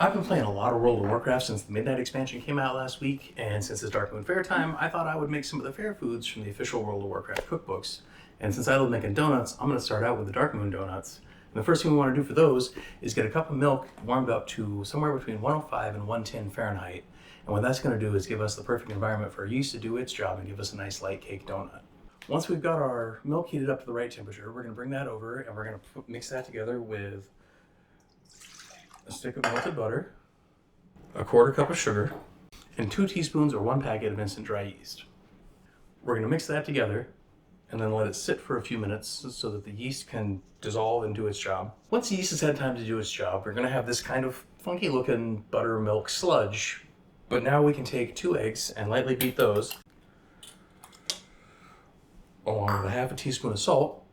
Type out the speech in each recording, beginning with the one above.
I've been playing a lot of World of Warcraft since the Midnight expansion came out last week, and since it's Darkmoon Faire time, I thought I would make some of the fair foods from the official World of Warcraft cookbooks. And since I love making donuts, I'm going to start out with the Darkmoon Donuts. And the first thing we want to do for those is get a cup of milk warmed up to somewhere between 105 and 110 Fahrenheit. And what that's going to do is give us the perfect environment for our yeast to do its job and give us a nice light cake donut. Once we've got our milk heated up to the right temperature, we're going to bring that over and we're going to mix that together with a stick of melted butter, a quarter cup of sugar, and 2 teaspoons or 1 packet of instant dry yeast. We're going to mix that together and then let it sit for a few minutes so that the yeast can dissolve and do its job. Once the yeast has had time to do its job, we're going to have this kind of funky looking buttermilk sludge. But now we can take 2 eggs and lightly beat those, along with a half a teaspoon of salt.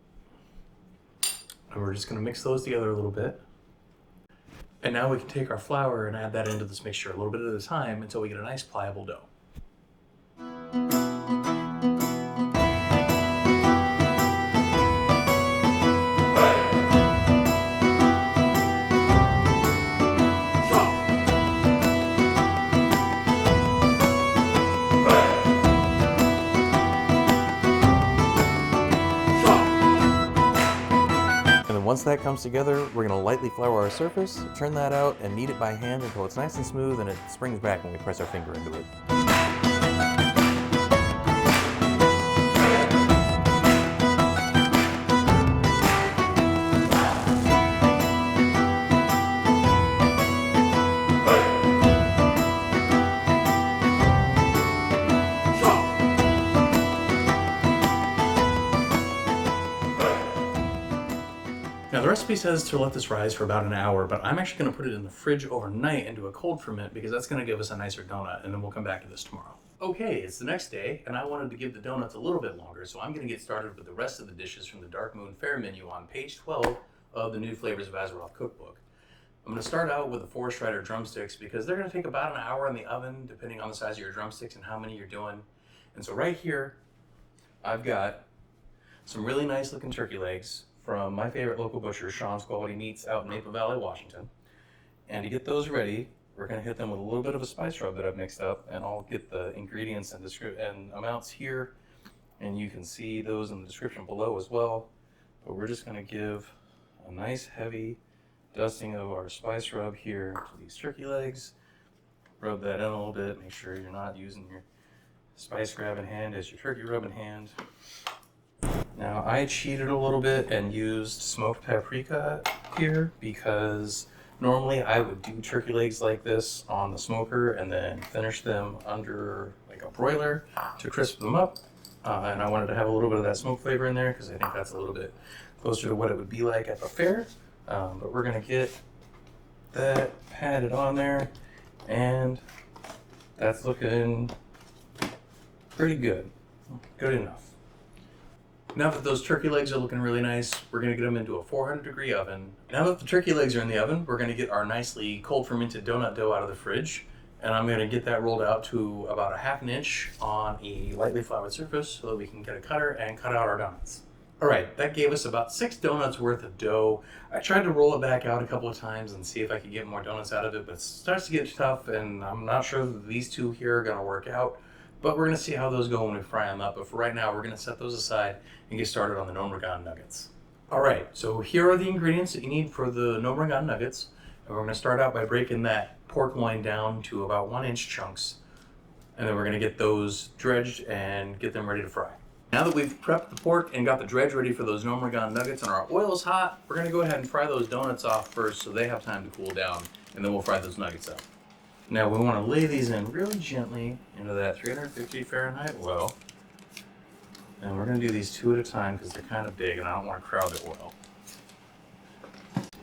And we're just going to mix those together a little bit. And now we can take our flour and add that into this mixture a little bit at a time until we get a nice pliable dough. Once that comes together, we're going to lightly flour our surface, turn that out, and knead it by hand until it's nice and smooth and it springs back when we press our finger into it. Now the recipe says to let this rise for about an hour, but I'm actually going to put it in the fridge overnight into a cold ferment because that's going to give us a nicer donut, and then we'll come back to this tomorrow. Okay, it's the next day, and I wanted to give the donuts a little bit longer, so I'm going to get started with the rest of the dishes from the Darkmoon Faire menu on page 12 of the new Flavors of Azeroth cookbook. I'm going to start out with the 4-strider drumsticks because they're going to take about an hour in the oven, depending on the size of your drumsticks and how many you're doing. And so right here, I've got some really nice looking turkey legs from my favorite local butcher, Shawn's Quality Meats out in Maple Valley, Washington. And to get those ready, we're going to hit them with a little bit of a spice rub that I've mixed up, and I'll get the ingredients and amounts here, and you can see those in the description below as well. But we're just going to give a nice heavy dusting of our spice rub here to these turkey legs. Rub that in a little bit, make sure you're not using your spice grabbing hand as your turkey rubbing hand. Now I cheated a little bit and used smoked paprika here because normally I would do turkey legs like this on the smoker and then finish them under like a broiler to crisp them up. And I wanted to have a little bit of that smoke flavor in there because I think that's a little bit closer to what it would be like at the fair. But we're going to get that patted on there, and that's looking pretty good. Good enough. Now that those turkey legs are looking really nice, we're going to get them into a 400-degree oven. Now that the turkey legs are in the oven, we're going to get our nicely cold fermented donut dough out of the fridge. And I'm going to get that rolled out to about a half an inch on a lightly floured surface so that we can get a cutter and cut out our donuts. All right, that gave us about 6 donuts worth of dough. I tried to roll it back out a couple of times and see if I could get more donuts out of it, but it starts to get tough, and I'm not sure that these 2 here are going to work out. But we're going to see how those go when we fry them up. But for right now, we're going to set those aside and get started on the Gnomeregan Gnuggets. All right, so here are the ingredients that you need for the Gnomeregan Gnuggets. And we're going to start out by breaking that pork loin down to about 1-inch chunks. And then we're going to get those dredged and get them ready to fry. Now that we've prepped the pork and got the dredge ready for those Gnomeregan Nuggets and our oil is hot, we're going to go ahead and fry those donuts off first so they have time to cool down. And then we'll fry those nuggets up. Now we want to lay these in really gently into that 350 Fahrenheit oil. And we're going to do these 2 at a time because they're kind of big and I don't want to crowd the oil.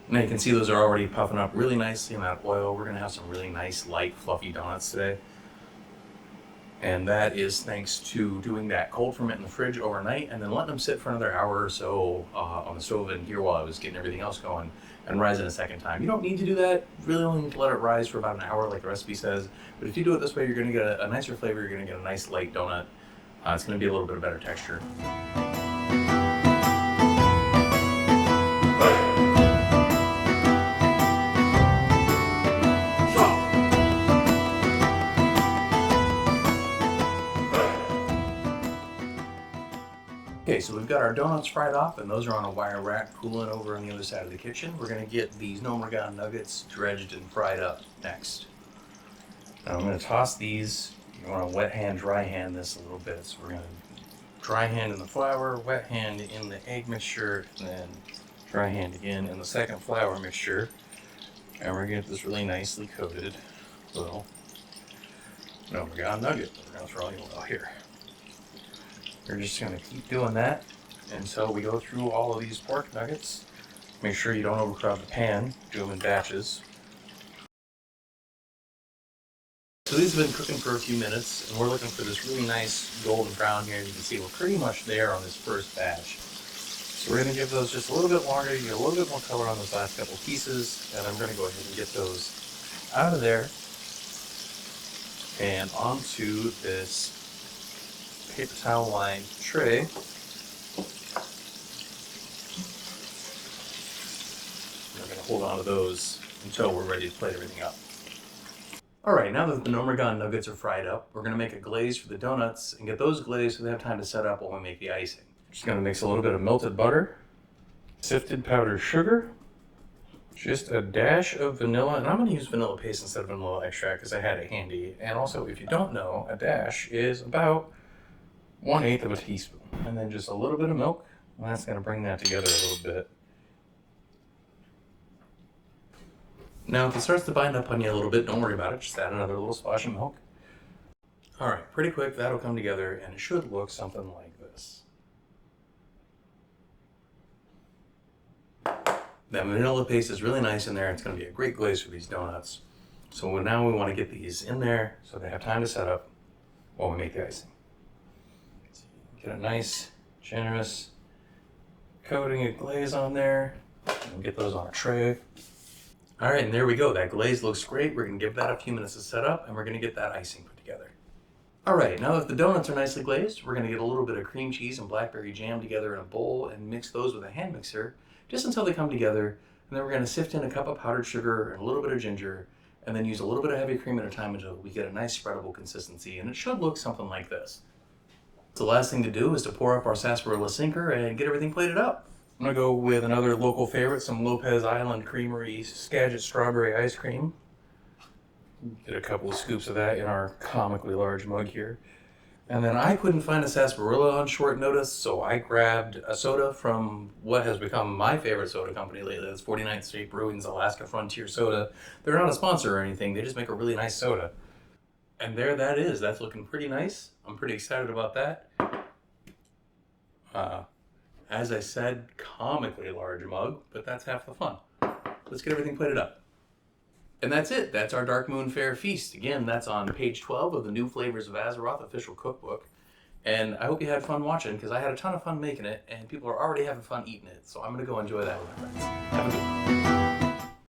Now you can see those are already puffing up really nicely in that oil. We're going to have some really nice, light, fluffy donuts today. And that is thanks to doing that cold ferment in the fridge overnight and then letting them sit for another hour or so on the stove in here while I was getting everything else going and rise it a second time. You don't need to do that. You really only need to let it rise for about an hour like the recipe says. But if you do it this way, you're going to get a nicer flavor. You're going to get a nice light donut. It's going to be a little bit of better texture. Okay, so we've got our donuts fried off, and those are on a wire rack cooling over on the other side of the kitchen. We're going to get these Gnomeregan Gnuggets dredged and fried up next. Now I'm going to toss these. You want to wet hand, dry hand this a little bit. So we're going to dry hand in the flour, wet hand in the egg mixture, and then dry hand again in the second flour mixture. And we're going to get this really nicely coated little Gnomeregan nugget. We're going to throw in a little here. We're just going to keep doing that until we go through all of these pork nuggets. Make sure you don't overcrowd the pan. Do them in batches. So these have been cooking for a few minutes, and we're looking for this really nice golden brown here. You can see we're pretty much there on this first batch. So we're going to give those just a little bit longer to get a little bit more color on those last couple pieces, and I'm going to go ahead and get those out of there and onto this paper towel lined tray. We're going to hold on to those until we're ready to plate everything up. Alright, now that the Gnomeregan nuggets are fried up, we're going to make a glaze for the donuts and get those glazed so they have time to set up while we make the icing. Just going to mix a little bit of melted butter, sifted powdered sugar, just a dash of vanilla, and I'm going to use vanilla paste instead of vanilla extract because I had it handy. And also, if you don't know, a dash is about 1/8 of a teaspoon. And then just a little bit of milk, and that's going to bring that together a little bit. Now, if it starts to bind up on you a little bit, don't worry about it. Just add another little splash of milk. All right, pretty quick, that'll come together, and it should look something like this. That vanilla paste is really nice in there. It's going to be a great glaze for these donuts. So now we want to get these in there so they have time to set up while we make the icing. So get a nice, generous coating of glaze on there, and get those on a tray. All right, and there we go. That glaze looks great. We're going to give that a few minutes to set up, and we're going to get that icing put together. All right, now that the donuts are nicely glazed, we're going to get a little bit of cream cheese and blackberry jam together in a bowl and mix those with a hand mixer just until they come together. And then we're going to sift in a cup of powdered sugar and a little bit of ginger, and then use a little bit of heavy cream at a time until we get a nice spreadable consistency, and it should look something like this. So the last thing to do is to pour up our Sasparilla Sinker and get everything plated up. I'm going to go with another local favorite, some Lopez Island Creamery Skagit Strawberry Ice Cream. Get a couple of scoops of that in our comically large mug here. And then I couldn't find a sarsaparilla on short notice, so I grabbed a soda from what has become my favorite soda company lately. That's 49th State Brewing's Alaska Frontier Soda. They're not a sponsor or anything, they just make a really nice soda. And there that is. That's looking pretty nice. I'm pretty excited about that. As I said, comically large mug, but that's half the fun. Let's get everything plated up. And that's it. That's our Darkmoon Faire feast. Again, that's on page 12 of the new Flavors of Azeroth official cookbook. And I hope you had fun watching, because I had a ton of fun making it, and people are already having fun eating it. So I'm going to go enjoy that with my friends. Have a good one.